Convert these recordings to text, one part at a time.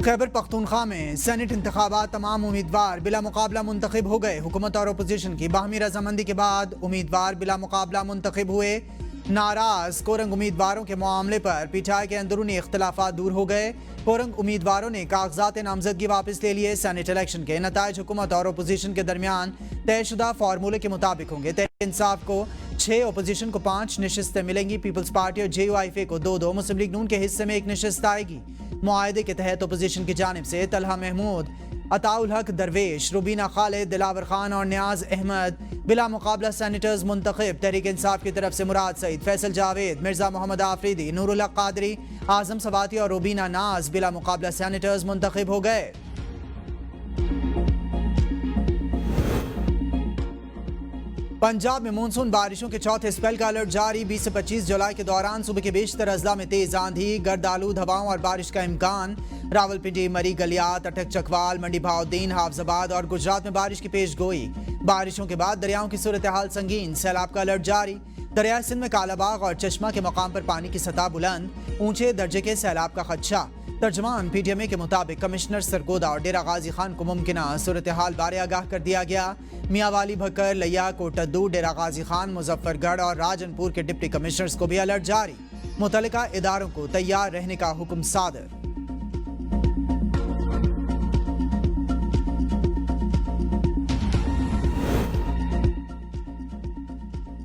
खैबर पख्तूनख्वा में सेनेट इंतखाबात तमाम उम्मीदवार बिला मुकाबला मुंतखब हो गए। हुकूमत और अपोजिशन की बाहमी रजामंदी के बाद उम्मीदवार बिला मुकाबला मुंतखब हुए। नाराज कोरंग उम्मीदवारों के मामले पर पीटीआई के अंदरूनी इख्तलाफात दूर हो गए। कोरंग उम्मीदवारों ने कागजात नामजदगी वापस ले लिए। सेनेट इलेक्शन के नताइज हुकूमत और अपोजिशन के दरमियान तयशुदा फार्मूले के मुताबिक होंगे। तहरीक इंसाफ को 6, अपोजिशन को 5 नशिस्तें मिलेंगी। पीपल्स पार्टी और JUIF को 2-2, मुस्लिम लीग नून के हिस्से में 1 नशिस्त आएगी। मुआहदे के तहत अपोजिशन की जानिब से तलहा महमूद, अताउल हक दरवेश, रुबीना खालिद, दिलावर खान और नियाज अहमद बिला मुकाबला सेनेटर्स मुंतखब। तहरीक इंसाफ की तरफ से मुराद सईद, फैसल जावेद, मिर्जा मोहम्मद आफरीदी, नूरुल हक कादरी, आजम सवाती और रुबीना नाज बिला मुकाबला सेनेटर्स मुंतखब हो गए। पंजाब में मानसून बारिशों के चौथे स्पेल का अलर्ट जारी। 20 से 25 जुलाई के दौरान सुबह के बेशतर अजला में तेज आंधी, गर्द आलूद हवाओं और बारिश का इम्कान। रावलपिंडी, मरी, गलियात, अटक चकवाल, मंडी बहाउद्दीन, हाफजाबाद और गुजरात में बारिश की पेश गोई। बारिशों के बाद दरियाओं की सूरत हाल संगीन, सैलाब का अलर्ट जारी। दरिया सिंध में कालाबाग और चश्मा के मकाम पर पानी की सतह बुलंद, ऊंचे दर्जे के सैलाब का खदशा। तर्जमान PTMA के मुताबिक कमिश्नर सरगोदा और डेरा गाजी खान को मुमकिना सूरत हाल बारे आगाह कर दिया गया। मियांवाली, भक्कर, लिया, कोटद्दू, डेरा गाजी खान, मुजफ्फरगढ़ और राजनपुर के डिप्टी कमिश्नर्स को भी अलर्ट जारी। मुतल्लिका इदारों को तैयार रहने का हुक्म सादर।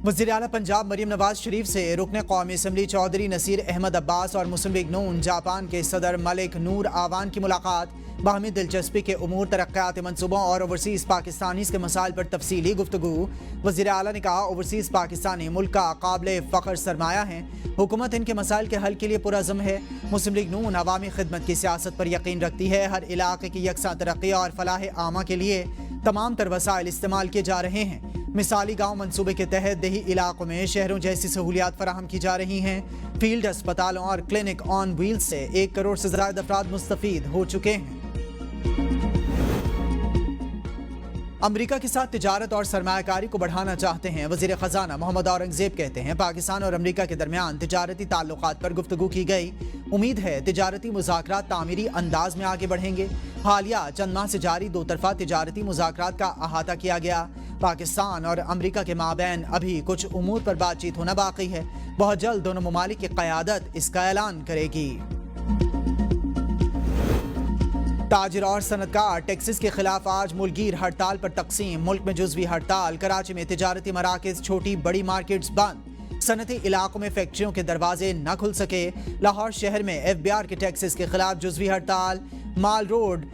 वज़ीर आला पंजाब मरीम नवाज शरीफ से रुकने कौमी असम्बली चौधरी नसीर अहमद अब्बास और मुस्लिम लीग नून जापान के सदर मलिक नूर आवान की मुलाकात। बाहमी दिलचस्पी के उमूर, तरक्याती मनसूबों और ओवरसीज़ पाकिस्तानीज़ के मसाइल पर तफसीली गुफ्तगू। वज़ीर आला ने कहा, ओवरसीज़ पाकिस्तानी मुल्क का काबिल फ़ख्र सरमाया हैं। हुकूमत इनके मसाइल के हल के लिए पुरज़म है। मुस्लिम लीग नून अवामी खिदमत की सियासत पर यकीन रखती है। हर इलाके की यकसा तरक्की और फलाह आमा के लिए तमाम तर वसाइल इस्तेमाल किए जा रहे हैं। मिसाली गांव मंसूबे के तहत देही इलाकों में शहरों जैसी सहूलियात फराहम की जा रही हैं। फील्ड अस्पतालों और क्लिनिक ऑन व्हील्स से 1 करोड़ से ज़्यादा अफराद मुस्तफीद हो चुके हैं। अमेरिका के साथ तिजारत और सरमायाकारी को बढ़ाना चाहते हैं। वज़ीर ख़जाना मोहम्मद औरंगज़ेब कहते हैं, पाकिस्तान और अमेरिका के दरमियान तिजारती ताल्लुकात पर गुफ्तगू की गई। उम्मीद है तिजारती मुज़ाकरात तामीरी अंदाज में आगे बढ़ेंगे। हालिया चंद माह से जारी 2 तरफ़ा तिजारती मुज़ाकरात का अहाता किया गया। पाकिस्तान और अमेरिका के माबैन अभी कुछ उमूर पर बातचीत होना बाकी है। बहुत जल्द दोनों ममालिक की क़यादत इसका ऐलान करेगी। ताजिर और सनतकार टैक्सेस के खिलाफ आज मुल्कगीर हड़ताल पर तकसीम। मुल्क में जुज़वी हड़ताल। कराची में तिजारती मराकज़, छोटी बड़ी मार्केट्स बंद। सनती इलाकों में फैक्ट्रियों के दरवाजे न खुल सके। लाहौर शहर में FBR के टैक्सेस के खिलाफ जुज़वी हड़ताल। माल रोड,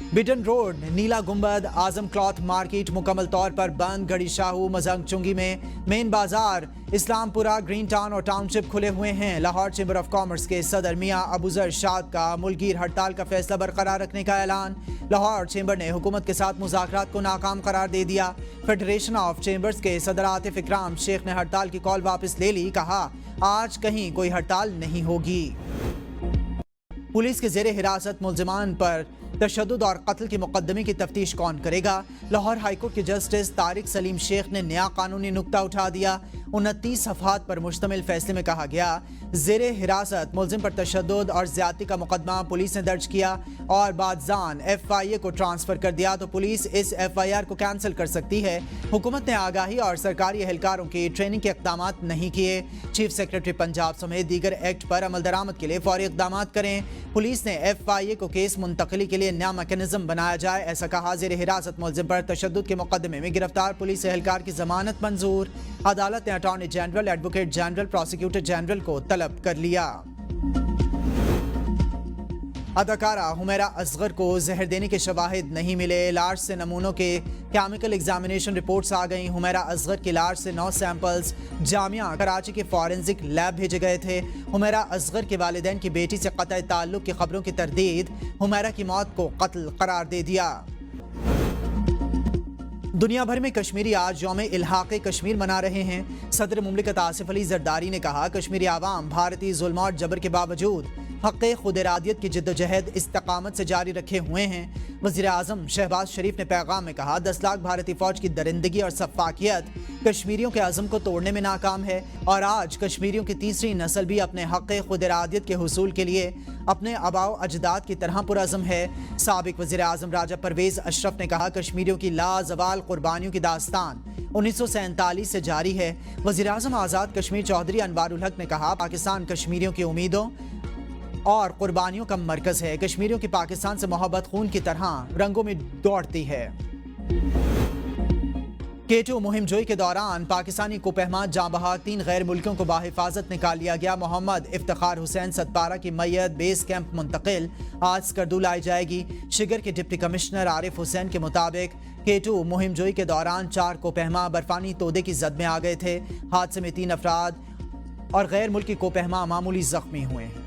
बिडन रोड, नीला गुंबद, आजम क्लॉथ मार्केट मुकम्मल तौर पर बंद। गढ़ी शाहू, मजंग चुंगी में मेन बाजार, इस्लामपुरा, ग्रीन टाउन और टाउनशिप खुले हुए हैं। लाहौर चैम्बर ऑफ कॉमर्स के सदर मियां अबूजर शाद का मुल्कगीर हड़ताल का फैसला बरकरार रखने का ऐलान। लाहौर चैम्बर ने हुकूमत के साथ मुज़ाकरात को नाकाम करार दे दिया। फेडरेशन ऑफ चैम्बर्स के सदर आतिफ इकराम शेख ने हड़ताल की कॉल वापस ले ली। कहा, आज कहीं कोई हड़ताल नहीं होगी। पुलिस के ज़ेरे हिरासत मुल्ज़िमान पर तशद्दुद और कत्ल के मुकदमे की तफ्तीश कौन करेगा? लाहौर हाईकोर्ट के जस्टिस तारिक सलीम शेख ने नया कानूनी नुक्ता उठा दिया। 29 सफ़हात पर मुश्तमिल फैसले में कहा गया, ज़ेरे हिरासत मुल्ज़िम पर तशद्दुद और ज़्यादती का मुकदमा पुलिस ने दर्ज किया और बादजान FIA को ट्रांसफ़र कर दिया तो पुलिस इस FIR को कैंसिल कर सकती है। हुकूमत ने आगाही और सरकारी एहलकारों की ट्रेनिंग के इक़दाम नहीं किए। चीफ सेक्रेटरी पंजाब समेत दीगर एक्ट पर अमल दरामद के लिए फौरी इक़दाम करें। पुलिस ने FIA को केस मुंतकली के लिए नया मैकेनिज्म बनाया जाए, ऐसा कहा। ज़ेरे हिरासत मुल्ज़िम पर तशद्दुद के मुकदमे में गिरफ्तार पुलिस एहलकार की जमानत मंजूर। अदालत ने attorney general, advocate general, prosecutor general को तलब कर लिया। अदाकारा हुमैरा असगर को जहर देने के शवाहिद नहीं मिले। लाश से नमूनों के केमिकल एग्जामिनेशन रिपोर्ट्स आ गई। हुमैरा असगर की लाश से 9 सैंपल्स जामिया कराची के फॉरेंसिक लैब भेजे गए थे। हुमैरा असगर के वालिदैन की बेटी से क़त्ल ताल्लुक की खबरों की तरदीद। हुमैरा की मौत को कत्ल करार दे दिया। दुनिया भर में कश्मीरी आज यौम इल्हाक़े कश्मीर मना रहे हैं। सदर मुमलिकत आसिफ अली जरदारी ने कहा, कश्मीरी आवाम भारतीय जुल्म और जबर के बावजूद حق خود ارادیت کی جدوجہد استقامت سے جاری رکھے ہوئے ہیں۔ وزیر اعظم شہباز شریف نے پیغام میں کہا 10 لاکھ بھارتی فوج کی درندگی اور سفاکیت کشمیریوں کے عزم کو توڑنے میں ناکام ہے، اور آج کشمیریوں کی تیسری نسل بھی اپنے حق خود ارادیت کے حصول کے لیے اپنے آباء و اجداد کی طرح پرعزم ہے۔ سابق وزیر اعظم راجہ پرویز اشرف نے کہا کشمیریوں کی لازوال قربانیوں کی داستان 1947 سے جاری ہے۔ وزیر اعظم آزاد کشمیر چودھری انوار الحق نے کہا پاکستان کشمیریوں کی امیدوں اور قربانیوں کا مرکز ہے، کشمیریوں کی پاکستان سے محبت خون کی طرح رنگوں میں دوڑتی ہے۔ K2 مہم جوئی کے دوران پاکستانی کوپہما جاں بحق 3 غیر ملکیوں کو باحفاظت نکال لیا گیا۔ محمد افتخار حسین ستپارہ کی میت بیس کیمپ منتقل، آج سکردو لائی جائے گی۔ شگر کے ڈپٹی کمشنر عارف حسین کے مطابق K2 مہم جوئی کے دوران 4 کوپہما برفانی تودے کی زد میں آ گئے تھے۔ حادثے میں 3 افراد اور غیر ملکی کوپہما معمولی زخمی ہوئے ہیں۔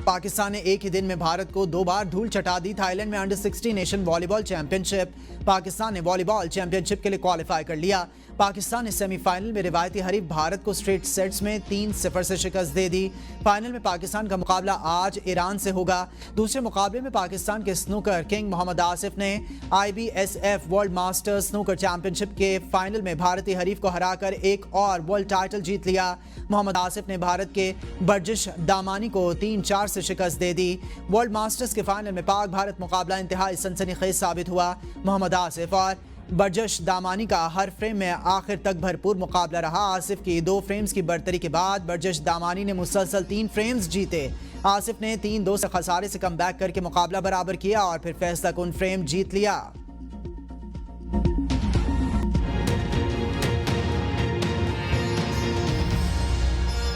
پاکستان نے ایک ہی دن میں بھارت کو 2 بار دھول چٹا دی۔ تھائی لینڈ میں انڈر 16 نیشن والی بال چیمپئن شپ، پاکستان نے والی بال چیمپئن شپ کے لیے کوالیفائی کر لیا۔ پاکستان نے سیمی فائنل میں روایتی حریف بھارت کو اسٹریٹ سیٹس میں 3-0 سے شکست دے دی۔ فائنل میں پاکستان کا مقابلہ آج ایران سے ہوگا۔ دوسرے مقابلے میں پاکستان کے سنوکر کنگ محمد آصف نے IBSF world master snooker championship کے فائنل میں بھارتی حریف کو ہرا کر ایک اور ورلڈ ٹائٹل جیت لیا۔ محمد آصف نے بھارت کے برجش دامانی کو 3-4 سے شکست دے دی۔ ورلڈ ماسٹرز کے فائنل میں پاک بھارت مقابلہ انتہائی سنسنی خیز ثابت ہوا۔ محمد آصف اور برجش دامانی کا ہر فریم میں آخر تک بھرپور مقابلہ رہا۔ آصف کی 2 فریمز کی برتری کے بعد برجش دامانی نے مسلسل 3 فریمز جیتے۔ آصف نے 3-2 سے خسارے سے کم بیک کر کے مقابلہ برابر کیا اور پھر فیصلہ کن فریم جیت لیا۔